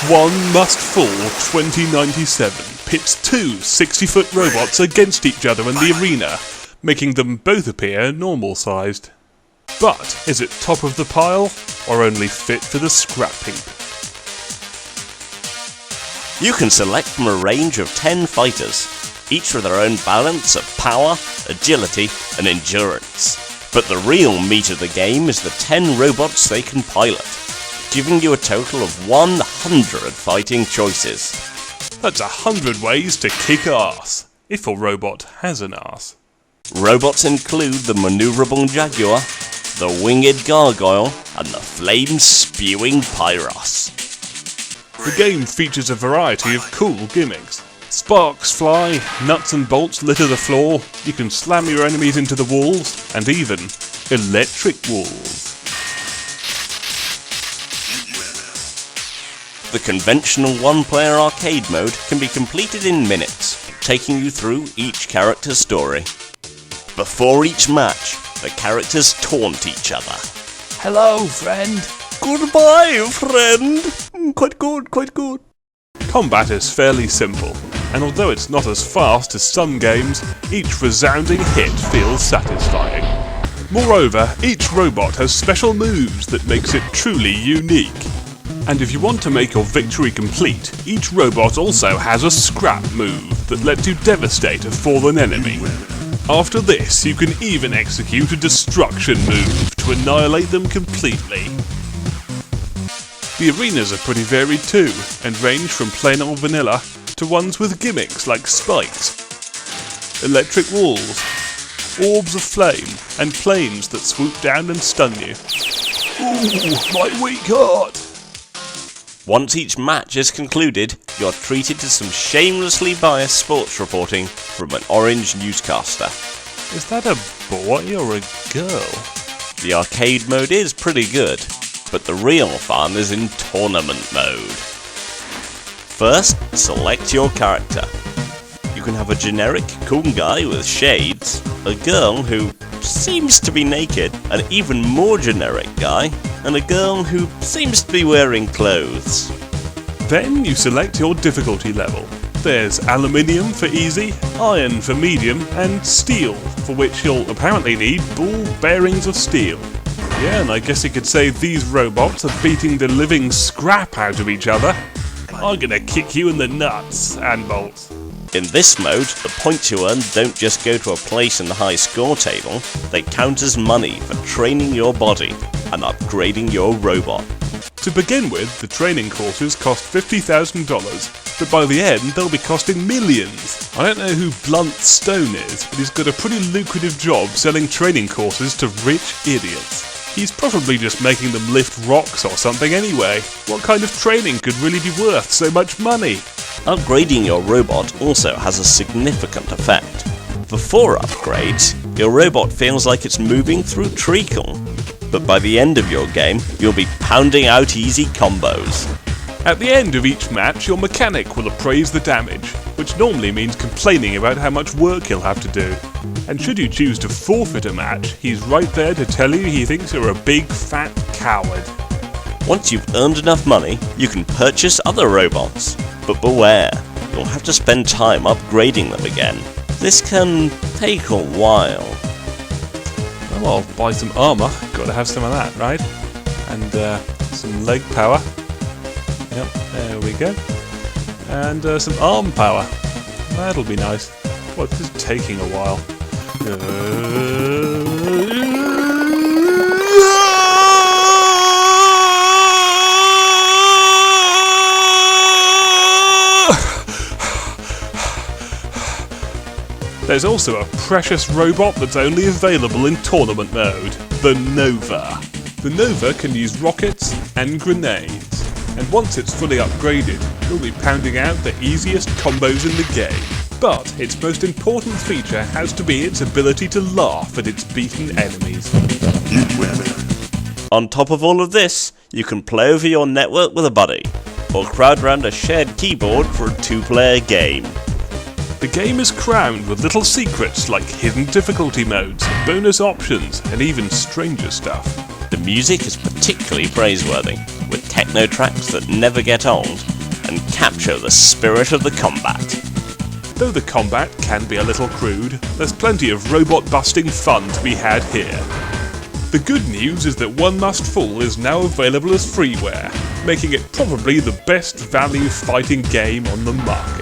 One Must Fall 2097 pits two 60-foot robots against each other in the arena, making them both appear normal-sized. But is it top of the pile, or only fit for the scrap heap? You can select from a range of 10 fighters, each with their own balance of power, agility and endurance. But the real meat of the game is the 10 robots they can pilot, giving you a total of 100 fighting choices. That's 100 ways to kick ass, if a robot has an ass. Robots include the manoeuvrable Jaguar, the winged Gargoyle, and the flame-spewing Pyros. The game features a variety of cool gimmicks. Sparks fly, nuts and bolts litter the floor, you can slam your enemies into the walls, and even electric walls. The conventional one-player arcade mode can be completed in minutes, taking you through each character's story. Before each match, the characters taunt each other. Hello, friend. Goodbye, friend. Quite good, quite good. Combat is fairly simple, and although it's not as fast as some games, each resounding hit feels satisfying. Moreover, each robot has special moves that makes it truly unique. And if you want to make your victory complete, each robot also has a scrap move that lets you devastate a fallen enemy. After this, you can even execute a destruction move to annihilate them completely. The arenas are pretty varied too, and range from plain old vanilla to ones with gimmicks like spikes, electric walls, orbs of flame, and planes that swoop down and stun you. Ooh, my weak heart! Once each match is concluded, you're treated to some shamelessly biased sports reporting from an orange newscaster. Is that a boy or a girl? The arcade mode is pretty good, but the real fun is in tournament mode. First, select your character. You can have a generic cool guy with shades, a girl who seems to be naked, an even more generic guy, and a girl who seems to be wearing clothes. Then you select your difficulty level. There's aluminium for easy, iron for medium, and steel, for which you'll apparently need ball bearings of steel. Yeah, and I guess you could say these robots are beating the living scrap out of each other. I'm gonna kick you in the nuts and bolts. In this mode, the points you earn don't just go to a place in the high score table, they count as money for training your body and upgrading your robot. To begin with, the training courses cost $50,000, but by the end they'll be costing millions. I don't know who Blunt Stone is, but he's got a pretty lucrative job selling training courses to rich idiots. He's probably just making them lift rocks or something anyway. What kind of training could really be worth so much money? Upgrading your robot also has a significant effect. For 4 upgrades, your robot feels like it's moving through treacle, but by the end of your game, you'll be pounding out easy combos. At the end of each match, your mechanic will appraise the damage, which normally means complaining about how much work he'll have to do. And should you choose to forfeit a match, he's right there to tell you he thinks you're a big fat coward. Once you've earned enough money, you can purchase other robots. But beware, you'll have to spend time upgrading them again. This can take a while. Well, I'll buy some armour, gotta have some of that, right? And some leg power. Yep, there we go. And some arm power. That'll be nice. Well, this is taking a while. There's also a precious robot that's only available in tournament mode, the Nova. The Nova can use rockets and grenades, and once it's fully upgraded, you'll be pounding out the easiest combos in the game. But its most important feature has to be its ability to laugh at its beaten enemies. On top of all of this, you can play over your network with a buddy, or crowd round a shared keyboard for a 2-player game. The game is crowned with little secrets like hidden difficulty modes, bonus options, and even stranger stuff. The music is particularly praiseworthy, with techno tracks that never get old, and capture the spirit of the combat. Though the combat can be a little crude, there's plenty of robot-busting fun to be had here. The good news is that One Must Fall is now available as freeware, making it probably the best value fighting game on the market.